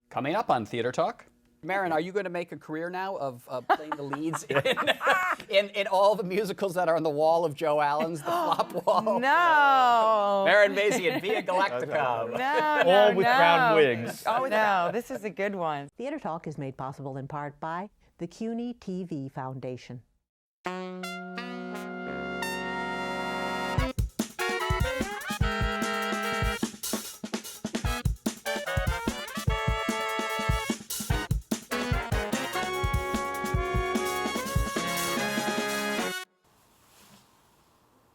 Coming up on Theater Talk. Marin, are you going to make a career now of playing the leads in all the musicals that are on the wall of Joe Allen's, the flop wall? No. Marin Mazzie and Via Galactica. No, All with brown wigs. Oh, no, this is a good one. Theater Talk is made possible in part by the CUNY TV Foundation.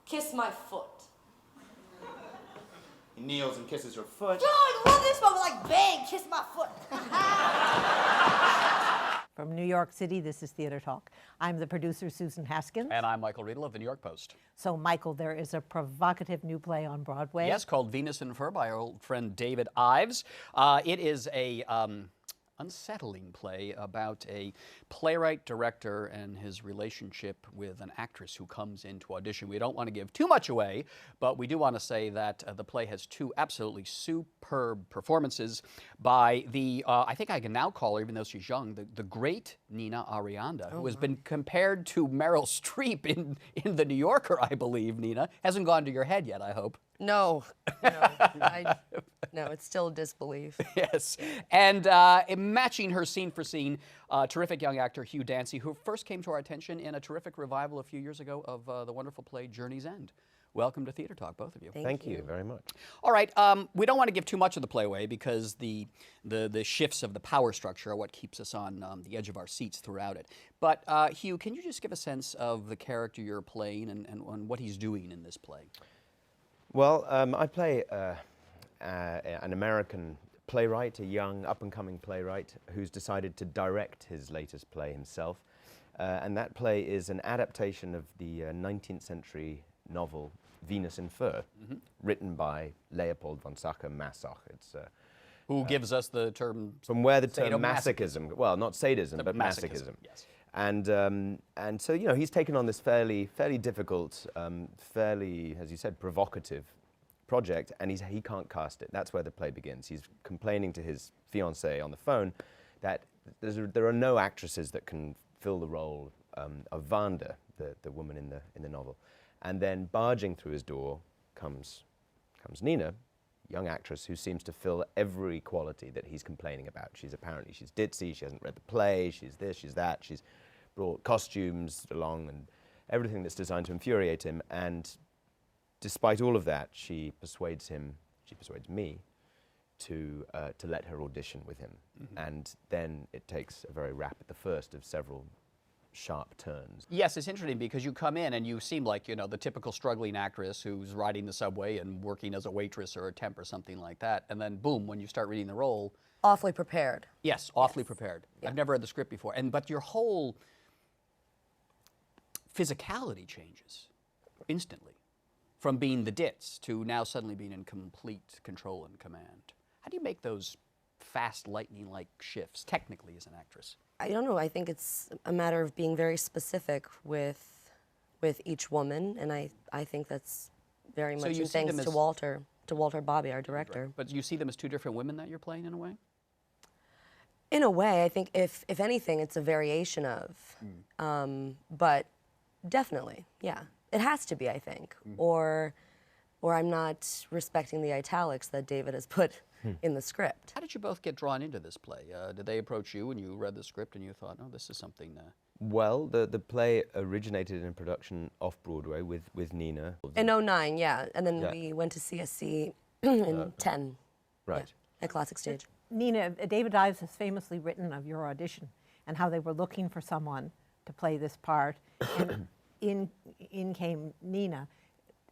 Kiss my foot. He kneels and kisses her foot. Yo, I love this one. Like, bang, kiss my foot. From New York City, this is Theater Talk. I'm the producer, Susan Haskins. And I'm Michael Riedel of the New York Post. So, Michael, there is a provocative new play on Broadway. Yes, called Venus and Fur by our old friend David Ives. It is a unsettling play about a playwright director and his relationship with an actress who comes in to audition. We don't want to give too much away, but we do want to say that the play has two absolutely superb performances by the, I think I can now call her, even though she's young, the great Nina Arianda, who has been compared to Meryl Streep in The New Yorker, I believe, Nina. Hasn't gone to your head yet, I hope. No, it's still disbelief. Yes, and matching her scene for scene, terrific young actor Hugh Dancy, who first came to our attention in a terrific revival a few years ago of the wonderful play Journey's End. Welcome to Theater Talk, both of you. Thank you very much. All right, we don't want to give too much of the play away because the shifts of the power structure are what keeps us on the edge of our seats throughout it. But Hugh, can you just give a sense of the character you're playing and what he's doing in this play? Well, I play an American playwright, a young up-and-coming playwright who's decided to direct his latest play himself. And that play is an adaptation of the 19th century novel Venus in Fur, written by Leopold von Sacher-Mason. It's Who gives us the term from where the term sadomasochism. masochism, well, not sadism, but masochism. Yes. And so, you know, he's taken on this fairly difficult, fairly, as you said, provocative project, and he can't cast it. That's where the play begins. He's complaining to his fiancée on the phone that there are no actresses that can fill the role of Vanda, the woman in the novel. And then barging through his door comes Nina, young actress who seems to fill every quality that he's complaining about. She's ditzy, she hasn't read the play, she's this, she's that, she's brought costumes along and everything that's designed to infuriate him. And despite all of that, she persuades me to let her audition with him. And then it takes a very the first of several sharp turns. Yes, it's interesting because you come in and you seem like, you know, the typical struggling actress who's riding the subway and working as a waitress or a temp or something like that. And then, boom, when you start reading the role. Awfully prepared. Yes, awfully prepared. Yeah. I've never read the script before. But your whole physicality changes instantly from being the ditz to now suddenly being in complete control and command. How do you make those fast, lightning-like shifts, technically, as an actress? I don't know. I think it's a matter of being very specific with each woman, and I think that's very much in thanks to Walter Bobbie, our director. Right. But you see them as two different women that you're playing in a way? In a way, I think if anything, it's a variation of, but definitely, yeah. It has to be, I think, or I'm not respecting the italics that David has put in the script. How did you both get drawn into this play? Did they approach you and you read the script and you thought, oh, this is something... Well, the play originated in production Off-Broadway with Nina. In 2009, yeah, and then we went to CSC in 10. Right. At Classic Stage. Nina, David Ives has famously written of your audition and how they were looking for someone to play this part, and in came Nina.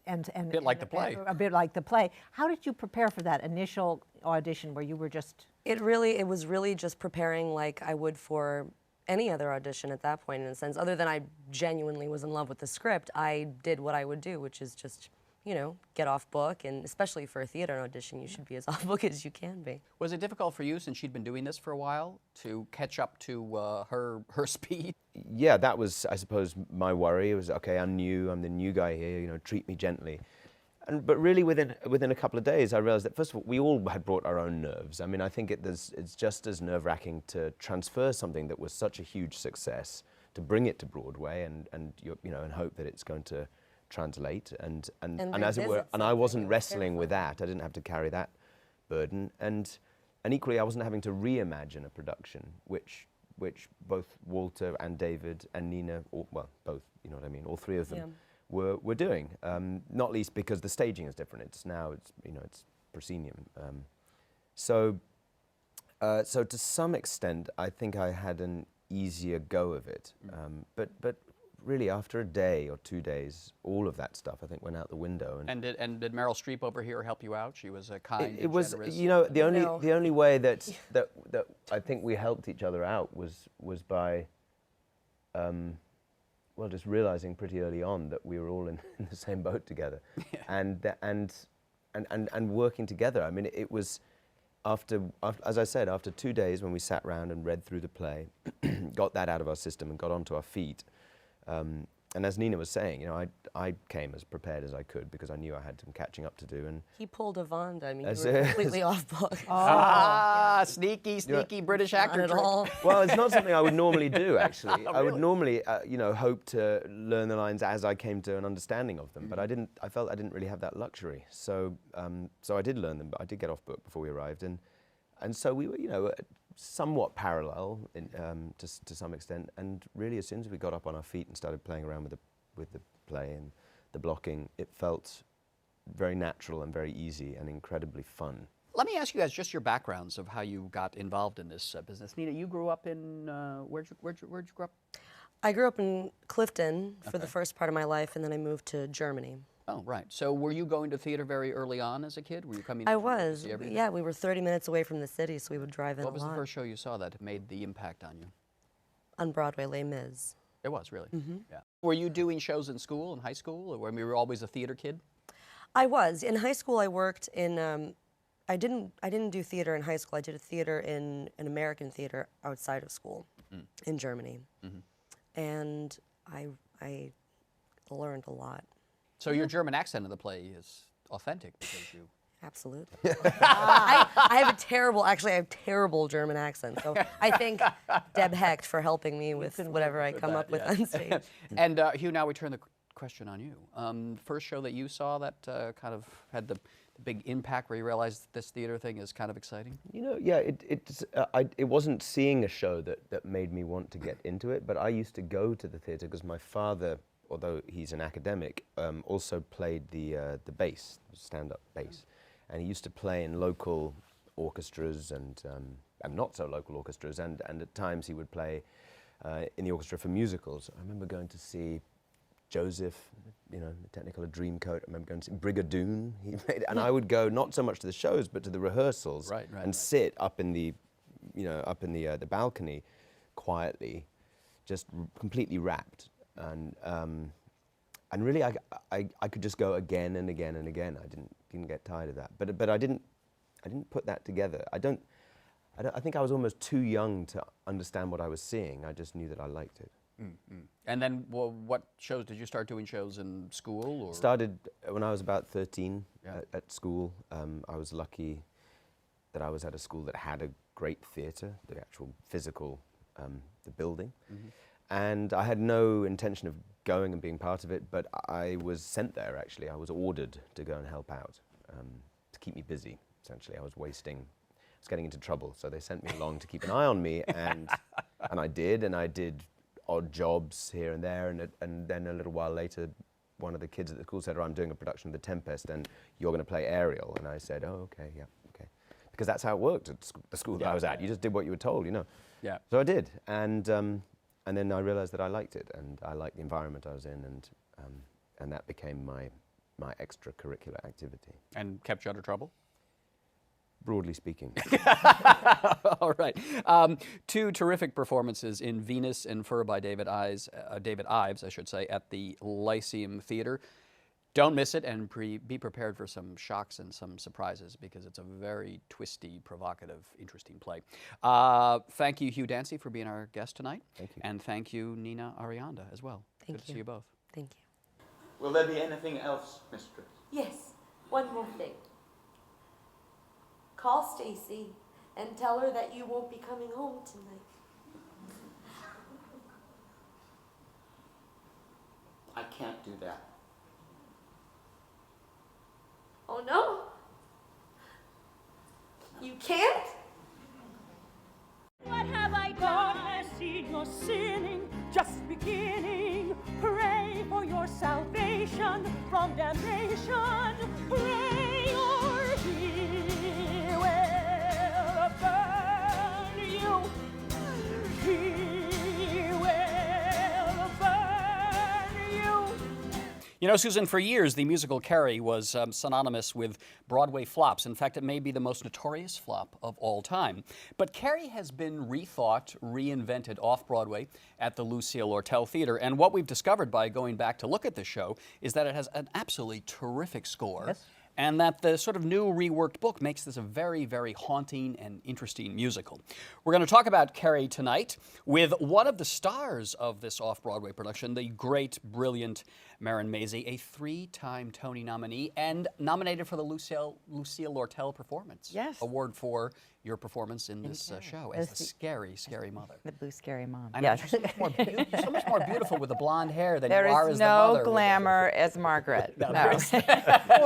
And a bit like the play. A bit like the play. How did you prepare for that initial audition where you were just... It was really just preparing like I would for any other audition at that point, in a sense. Other than I genuinely was in love with the script, I did what I would do, which is just, you know, get off book, and especially for a theater audition, you should be as off book as you can be. Was it difficult for you, since she'd been doing this for a while, to catch up to her speed? Yeah, that was, I suppose, my worry. It was, okay, I'm the new guy here, you know, treat me gently. But really, within a couple of days, I realized that, first of all, we all had brought our own nerves. I mean, I think it's just as nerve-wracking to transfer something that was such a huge success, to bring it to Broadway and hope that it's going to translate. And as it were, and I wasn't wrestling with that. I didn't have to carry that burden. And equally, I wasn't having to reimagine a production, which both Walter and David and Nina, both, you know what I mean, all three of them, were doing. Not least because the staging is different. It's proscenium. So to some extent, I think I had an easier go of it. But really, after a day or 2 days, all of that stuff I think went out the window. And did Meryl Streep over here help you out? She was a kind. It was, generous. the only way that I think we helped each other out was by just realizing pretty early on that we were all in the same boat together, and working together. I mean, it was after, as I said, after 2 days when we sat around and read through the play, got that out of our system and got onto our feet. And as Nina was saying, I came as prepared as I could because I knew I had some catching up to do. And he pulled a Vonda. I mean, you were completely off book. Sneaky British actor Not at trick. all. well, it's not something I would normally do, actually. I would normally, hope to learn the lines as I came to an understanding of them. But I felt I didn't really have that luxury. So I did learn them, but I did get off book before we arrived. And so we were, somewhat parallel to some extent. And really, as soon as we got up on our feet and started playing around with the play and the blocking, it felt very natural and very easy and incredibly fun. Let me ask you guys just your backgrounds of how you got involved in this business. Nina, you grew up in where'd you grow up? I grew up in Clifton for the first part of my life, and then I moved to Germany. Oh, right. So were you going to theater very early on as a kid? Were you coming? I to was. see everything? Yeah, we were 30 minutes away from the city, so we would drive in a lot. What was the first show you saw that made the impact on you? On Broadway, Les Mis. It was, really? Yeah. Were you doing shows in school, in high school, or were you always a theater kid? I was. In high school, I worked in, I didn't do theater in high school. I did a theater in an American theater outside of school in Germany. And I learned a lot. So your German accent in the play is authentic because you... Absolutely. I have a terrible German accent. So I thank Deb Hecht for helping me with whatever I come up with on stage. And Hugh, now we turn the question on you. First show that you saw that kind of had the big impact where you realized this theater thing is kind of exciting? It wasn't seeing a show that made me want to get into it, but I used to go to the theater because my father, although he's an academic, also played the bass, stand-up bass. And he used to play in local orchestras and not so local orchestras, and at times he would play in the orchestra for musicals. I remember going to see Joseph, the Technicolor Dreamcoat. I remember going to see Brigadoon. And I would go not so much to the shows, but to the rehearsals, and sit up in the balcony, quietly, just completely rapt. And really, I could just go again and again and again. I didn't get tired of that. But I didn't put that together. I think I was almost too young to understand what I was seeing. I just knew that I liked it. And then, what shows did you start doing? Shows in school, or? Started when I was about 13 at school. I was lucky that I was at a school that had a great theatre, the actual physical, the building. And I had no intention of going and being part of it, but I was sent there, actually. I was ordered to go and help out, to keep me busy, essentially. I was getting into trouble, so they sent me along to keep an eye on me, and I did odd jobs here and there, and then a little while later, one of the kids at the school said, I'm doing a production of The Tempest, and you're going to play Ariel. And I said, oh, okay, yeah, okay. Because that's how it worked at the school that I was at. You just did what you were told, Yeah. So I did, and then I realized that I liked it, and I liked the environment I was in, and that became my extracurricular activity. And kept you out of trouble? Broadly speaking. All right. Two terrific performances in Venus and Fur by David Ives, I should say, at the Lyceum Theater. Don't miss it, and be prepared for some shocks and some surprises, because it's a very twisty, provocative, interesting play. Thank you, Hugh Dancy, for being our guest tonight. Thank you. And thank you, Nina Arianda, as well. Thank Good to see you both. Thank you. Will there be anything else, Mistress? Yes. One more thing. Call Stacy and tell her that you won't be coming home tonight. I can't do that. Oh no? You can't? What have I done? I see your sinning just beginning. Pray for your salvation from damnation. Pray or he will burn you. He will burn you. You know, Susan, for years, the musical Carrie was synonymous with Broadway flops. In fact, it may be the most notorious flop of all time. But Carrie has been rethought, reinvented off-Broadway at the Lucille Lortel Theater. And what we've discovered by going back to look at the show is that it has an absolutely terrific score. Yes. And that the sort of new reworked book makes this a very, very haunting and interesting musical. We're going to talk about Carrie tonight with one of the stars of this off-Broadway production, the great, brilliant Marin Mazzie, a 3-time Tony nominee and nominated for the Lucille Lortel Performance Award for your performance in this show as the scary, scary mother. The blue scary mom. I know, Yes. you're so much more beautiful with the blonde hair than There you are is as the mother. no glamour as Margaret. No, No. there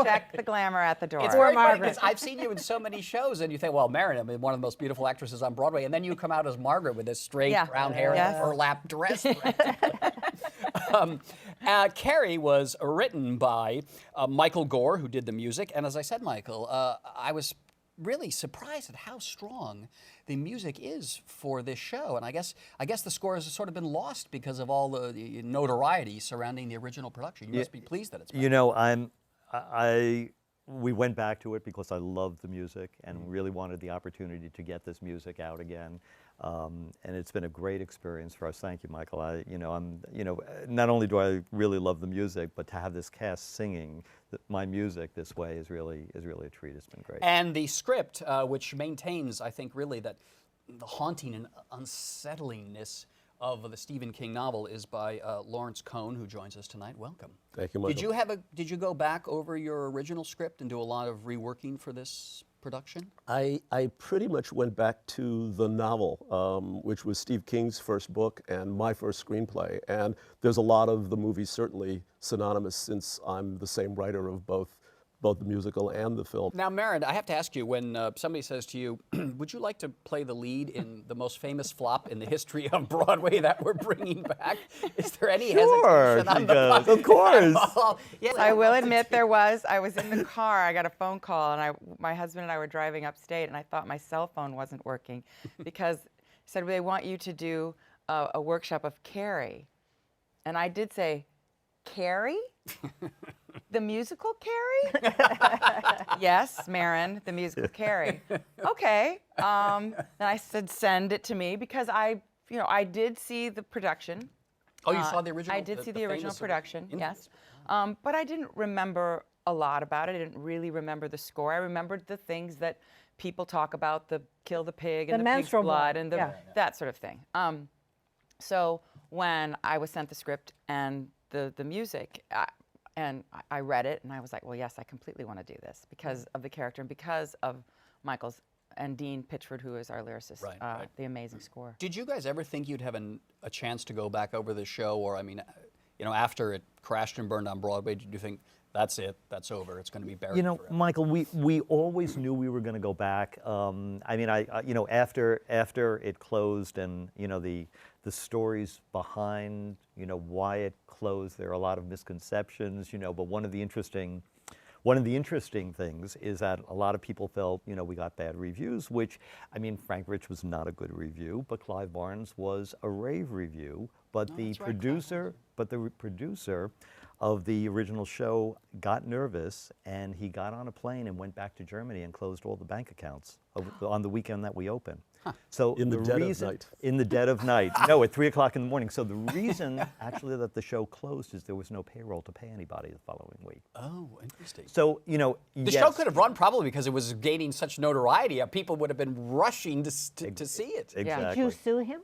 Check the glamour at the door. It's very funny because I've seen you in so many shows, and you think, well, Marin, I mean, one of the most beautiful actresses on Broadway, and then you come out as Margaret with this straight brown hair and a burlap dress. Carrie was written by Michael Gore, who did the music, and as I said, Michael, I was really surprised at how strong the music is for this show, and I guess the score has sort of been lost because of all the notoriety surrounding the original production. You must be pleased that it's back. You know, we went back to it because I loved the music and really wanted the opportunity to get this music out again. And it's been a great experience for us. Thank you, Michael. Not only do I really love the music, but to have this cast singing my music this way is really a treat. It's been great. And the script, which maintains, I think, really that the haunting and unsettlingness of the Stephen King novel, is by Lawrence Cohen, who joins us tonight. Welcome. Thank you, Michael. Did you go back over your original script and do a lot of reworking for this production? I pretty much went back to the novel, which was Steve King's first book and my first screenplay. And there's a lot of the movies certainly synonymous, since I'm the same writer of both the musical and the film. Now, Marin, I have to ask you, when somebody says to you, would you like to play the lead in the most famous flop in the history of Broadway that we're bringing back? Is there any hesitation on the part? Of course. Yes. I will admit I was in the car, I got a phone call, and my husband and I were driving upstate, and I thought my cell phone wasn't working because it said, they want you to do a workshop of Carrie. And I did say, Carrie? The musical Carrie? Yes, Marin, the musical Carrie. Okay. Then I said, send it to me, because I did see the production. Oh, you saw the original? I did see the original famous production, yes. Yes. But I didn't remember a lot about it. I didn't really remember the score. I remembered the things that people talk about, the kill the pig and the pig's blood and that sort of thing. So when I was sent the script and the music, and I read it, and I was like, well, yes, I completely want to do this because of the character and because of Michael's and Dean Pitchford, who is our lyricist, the amazing score. Did you guys ever think you'd have a chance to go back over the show? Or, I mean, after it crashed and burned on Broadway, did you think, that's it, that's over, it's going to be buried forever? Michael, we always knew we were going to go back. After it closed, and the stories behind why it closed, there are a lot of misconceptions. But one of the interesting things is that a lot of people felt we got bad reviews. Which, Frank Rich was not a good review, but Clive Barnes was a rave review. But the producer of the original show got nervous, and he got on a plane and went back to Germany and closed all the bank accounts on the weekend that we opened. So in the dead of night. In the dead of night. No, at 3 o'clock in the morning. So the reason actually that the show closed is there was no payroll to pay anybody the following week. Oh, interesting. So, the show could have run probably because it was gaining such notoriety. People would have been rushing to see it. Exactly. Did you sue him?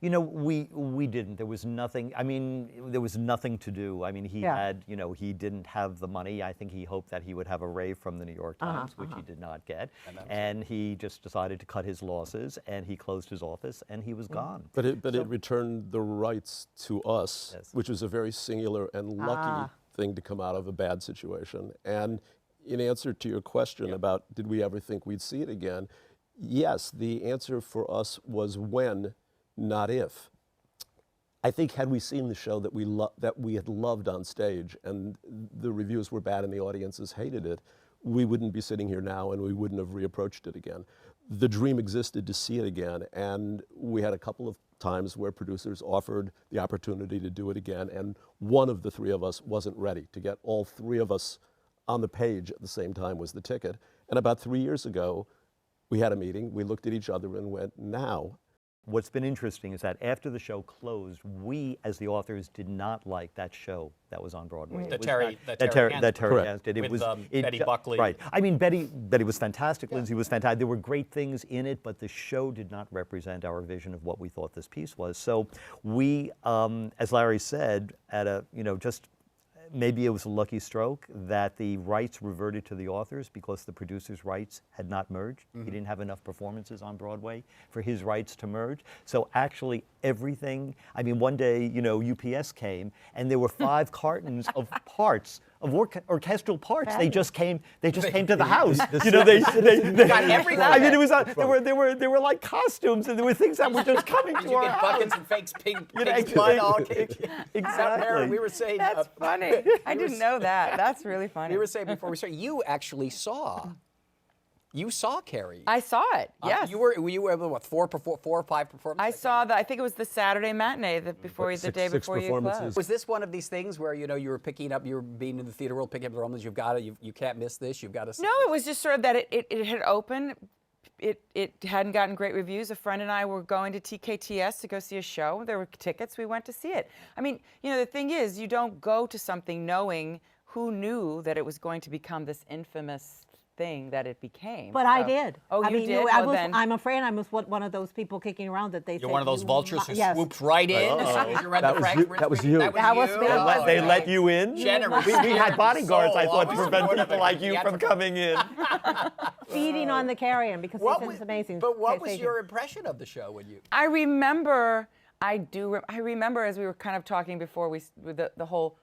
You know, we didn't. There was nothing. I mean, there was nothing to do. I mean, he had, you know, he didn't have the money. I think he hoped that he would have a rave from the New York Times, which he did not get. And he just decided to cut his losses, and he closed his office, and he was gone. But it returned the rights to us, which was a very singular and lucky thing to come out of a bad situation. And in answer to your question about did we ever think we'd see it again, yes, the answer for us was when, not if. I think had we seen the show that we had loved on stage and the reviews were bad and the audiences hated it, we wouldn't be sitting here now and we wouldn't have reapproached it again. The dream existed to see it again, and we had a couple of times where producers offered the opportunity to do it again, and one of the three of us wasn't ready. To get all three of us on the page at the same time was the ticket. And about 3 years ago, we had a meeting, we looked at each other and went, now. What's been interesting is that after the show closed, we, as the authors, did not like that show that was on Broadway. That Terry Hands did. With Betty Buckley. Right. I mean, Betty was fantastic. Lindsay was fantastic. There were great things in it, but the show did not represent our vision of what we thought this piece was. So we, as Larry said, at a, you know, just maybe it was a lucky stroke that the rights reverted to the authors because the producers' rights had not merged. He didn't have enough performances on Broadway for his rights to merge. So actually everything, I mean, one day, you know, UPS came and there were 5 cartons of parts, of orchestral parts. They just came to the house. You know, they got everything. I mean, it was there were like costumes and there were things that were just coming to our house. Buckets and fakes, pig's blood, all Exactly. We were saying That's funny. I didn't know that. That's really funny. We were saying before we started, you actually saw Carrie. I saw it. Yes. You were able to, what, 4 or 5 performances? I saw I think it was the Saturday matinee the day before you closed. Was this one of these things where, you know, you were being in the theater world, picking up the Romans, you can't miss this, you've got to see No, it was just sort of that it had opened. It hadn't gotten great reviews. A friend and I were going to TKTS to go see a show. There were tickets. We went to see it. I mean, you know, the thing is, you don't go to something knowing who knew that it was going to become this infamous thing that it became. But I did. Oh, I you mean, did? I'm afraid I was one of those people kicking around that they You're one of those vultures who yes. swoops right in as soon as you read the Frank. That was you. That was me. They let you in? Generous. We had bodyguards, I thought, to Always prevent supportive people of like the you from coming in. feeding on the carrion because it's amazing. But what was your impression of the show when you? I remember as we were kind of talking before the whole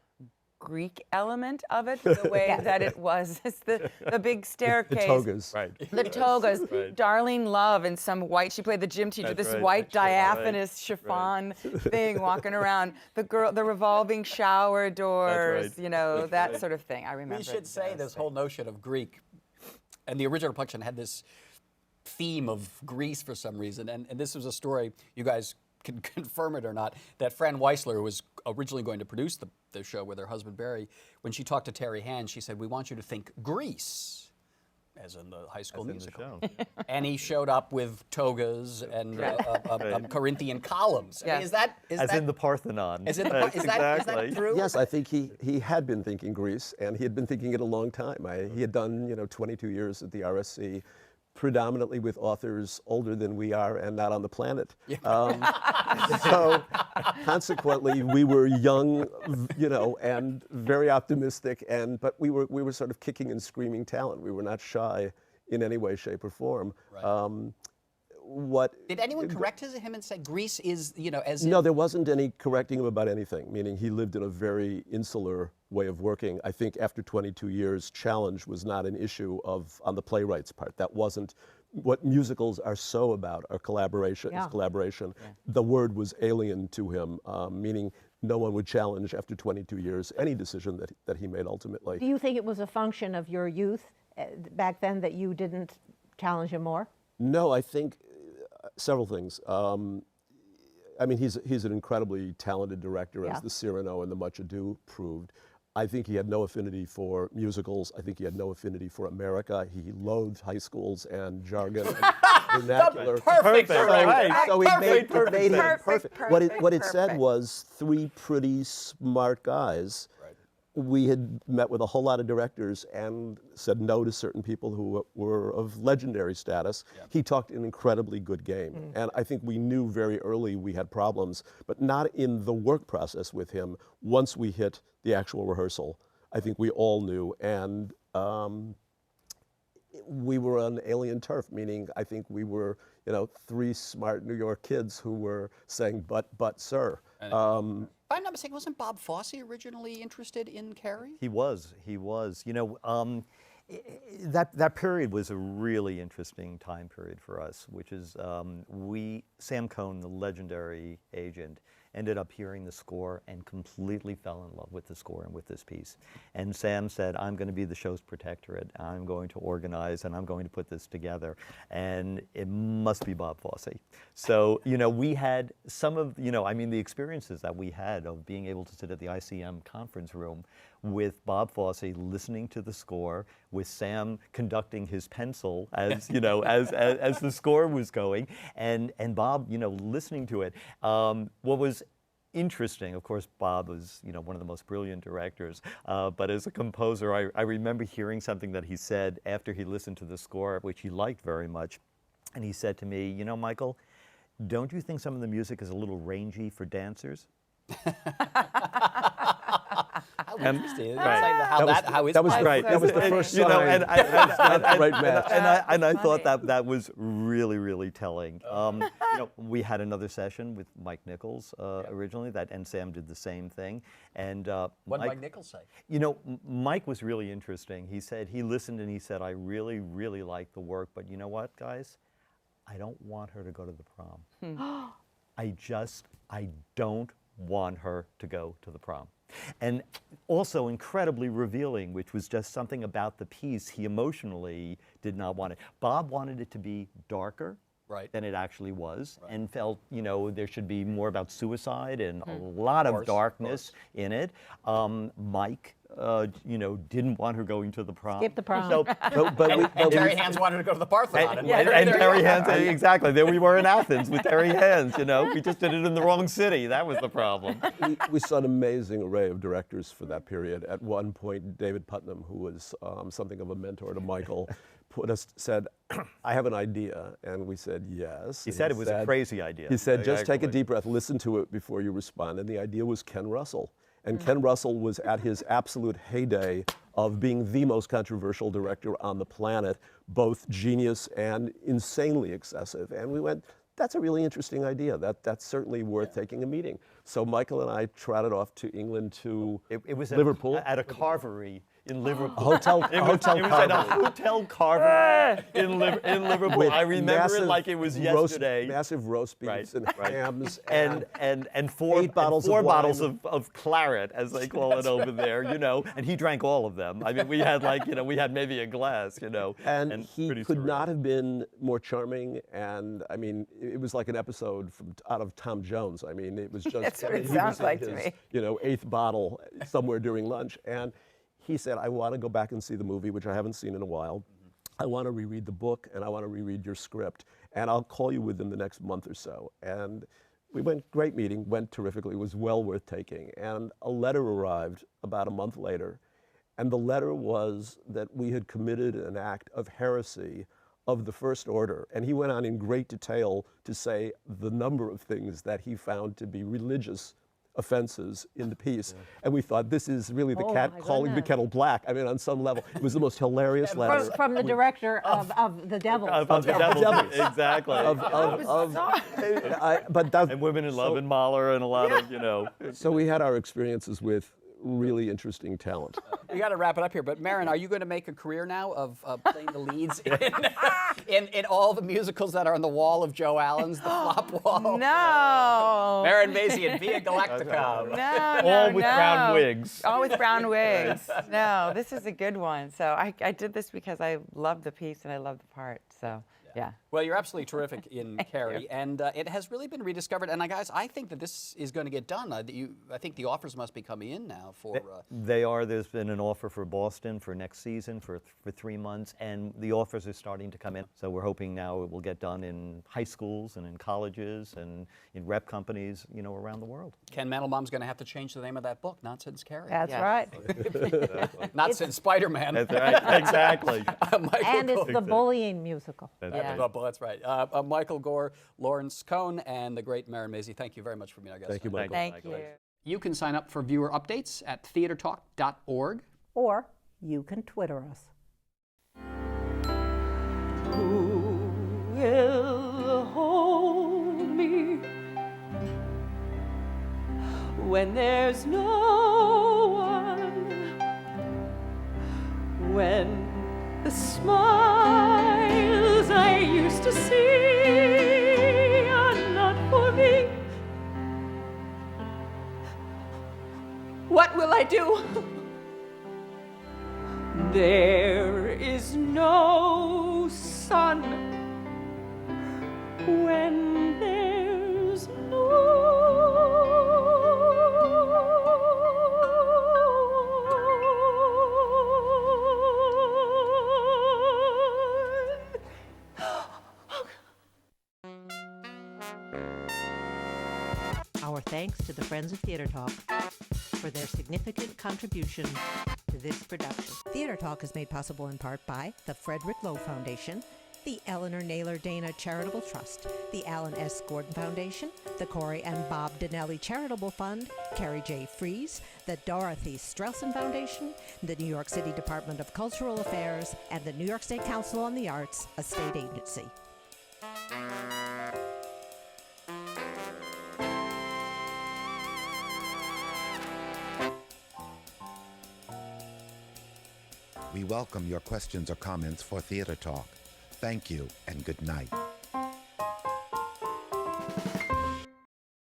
Greek element of it, the way that it was. It's the big staircase. The togas. Right. The togas. Right. Darlene Love and some white, she played the gym teacher, That's this right. white That's right. diaphanous chiffon thing walking around. The revolving shower doors, That's right. you know, That's that right. sort of thing. I remember. We should say this whole notion of Greek, and the original production had this theme of Greece for some reason, and this was a story, you guys can confirm it or not, that Fran Weisler, who was originally going to produce the show with her husband Barry, when she talked to Terry Hand, she said, "We want you to think Greece," as in the High School Musical. And he showed up with togas and Corinthian columns. Yes. I mean, is that In the Parthenon. is that true? Yes, I think he had been thinking Greece, and he had been thinking it a long time. He had done 22 years at the RSC, predominantly with authors older than we are and not on the planet. So consequently, we were young, and very optimistic, but we were sort of kicking and screaming talent. We were not shy in any way, shape, or form. Right. Did anyone correct him and say Greece is, as No, there wasn't any correcting him about anything, meaning he lived in a very insular way of working. I think after 22 years, challenge was not an issue on the playwright's part. That wasn't what musicals are so about, are collaboration. Yeah. Is collaboration. Yeah. The word was alien to him, meaning no one would challenge after 22 years any decision that he made ultimately. Do you think it was a function of your youth back then that you didn't challenge him more? No, I think several things. I mean, he's an incredibly talented director, as the Cyrano and the Much Ado proved. I think he had no affinity for musicals. I think he had no affinity for America. He loathed high schools and jargon and vernacular. Perfect. So it made him perfect. Perfect. What it said was 3 pretty smart guys we had met with a whole lot of directors and said no to certain people who were of legendary status. Yeah. He talked an incredibly good game. And I think we knew very early we had problems, but not in the work process with him. Once we hit the actual rehearsal, I think we all knew. And we were on alien turf, meaning I think we were, three smart New York kids who were saying, but, sir. If I'm not mistaken, wasn't Bob Fosse originally interested in Carrie? He was. That period was a really interesting time period for us, which is Sam Cohen, the legendary agent, ended up hearing the score and completely fell in love with the score and with this piece. And Sam said, I'm going to be the show's protectorate. I'm going to organize and I'm going to put this together. And it must be Bob Fosse. So, we had some of, the experiences that we had of being able to sit at the ICM conference room with Bob Fosse listening to the score, with Sam conducting his pencil as as the score was going, and Bob listening to it. What was interesting, of course, Bob was one of the most brilliant directors, but as a composer, I remember hearing something that he said after he listened to the score, which he liked very much, and he said to me, Michael, don't you think some of the music is a little rangy for dancers? How interesting. Right. That was right. That was the first sign. And I thought that was really, really telling. We had another session with Mike Nichols originally, and Sam did the same thing. And what did Mike Nichols say? Mike was really interesting. He said he listened and he said, I really, really like the work, but you know what, guys? I don't want her to go to the prom. I don't want her to go to the prom. And also incredibly revealing, which was just something about the piece he emotionally did not want it. Bob wanted it to be darker than it actually was, and felt, there should be more about suicide and a lot of darkness in it. Mike, didn't want her going to the prom. Skip the prom. So, and Terry Hands wanted to go to the Parthenon. And Terry Hands, exactly. There we were in Athens with Terry Hands, We just did it in the wrong city. That was the problem. We saw an amazing array of directors for that period. At one point, David Putnam, who was something of a mentor to Michael, said, I have an idea. And we said, yes. He said it was a crazy idea. He said, just take a deep breath, listen to it before you respond. And the idea was Ken Russell. And Ken Russell was at his absolute heyday of being the most controversial director on the planet, both genius and insanely excessive. And we went, that's a really interesting idea. That's certainly worth taking a meeting. So Michael and I trotted off to England to Liverpool. At a carvery in Liverpool. Hotel It was at a hotel carvery in Liverpool. I remember it like it was yesterday. Massive roast beefs and hams. And four bottles of claret, as they call it over there, and he drank all of them. I mean, we had we had maybe a glass, And he could not have been more charming, and I mean, it was like an episode out of Tom Jones. I mean, it was just That's what it sounds like to me. 8th bottle somewhere during lunch, and he said, I want to go back and see the movie, which I haven't seen in a while. I want to reread the book, and I want to reread your script, and I'll call you within the next month or so. And we great meeting, went terrifically, it was well worth taking. And a letter arrived about a month later, and the letter was that we had committed an act of heresy of the first order. And he went on in great detail to say the number of things that he found to be religious offenses in the piece. And we thought, this is really the cat calling the kettle black. I mean, on some level, it was the most hilarious letter. From the director of The Devil. Of The Devil, exactly. And Women in Love and Mahler and a lot of, So we had our experiences with really interesting talent. We got to wrap it up here, but Marin, are you going to make a career now of playing the leads in all the musicals that are on the wall of Joe Allen's The Flop Wall? No. Marin Mazzie and Via Galactica. All with brown wigs. All with brown wigs. No, this is a good one. So I did this because I love the piece and I love the part. So yeah. Well, you're absolutely terrific in Carrie, and it has really been rediscovered. And guys, I think that this is going to get done. I think the offers must be coming in now for. They are. There's been an offer for Boston for next season for 3 months, and the offers are starting to come in. So we're hoping now it will get done in high schools and in colleges and in rep companies, you know, around the world. Ken Mandelbaum's going to have to change the name of that book, Not Since Carrie. That's Yes. right. Not Since Spider-Man. That's right. Exactly. And it's the bullying musical. That's right. Michael Gore, Lawrence Cohen, and the great Marin Mazzie, thank you very much for being our guest. Thank you, Michael. Thank you. You can sign up for viewer updates at theatertalk.org. Or you can Twitter us. Who will hold me when there's no one? When the smiles I used to see are not for me? What will I do? There is no sun when there's no Our thanks to the Friends of Theater Talk for their significant contribution to this production. Theater Talk is made possible in part by the Frederick Lowe Foundation, the Eleanor Naylor Dana Charitable Trust, the Alan S. Gordon Foundation, the Corey and Bob Donnelly Charitable Fund, Carrie J. Fries, the Dorothy Strelson Foundation, the New York City Department of Cultural Affairs, and the New York State Council on the Arts, a state agency. We welcome your questions or comments for Theater Talk. Thank you and good night.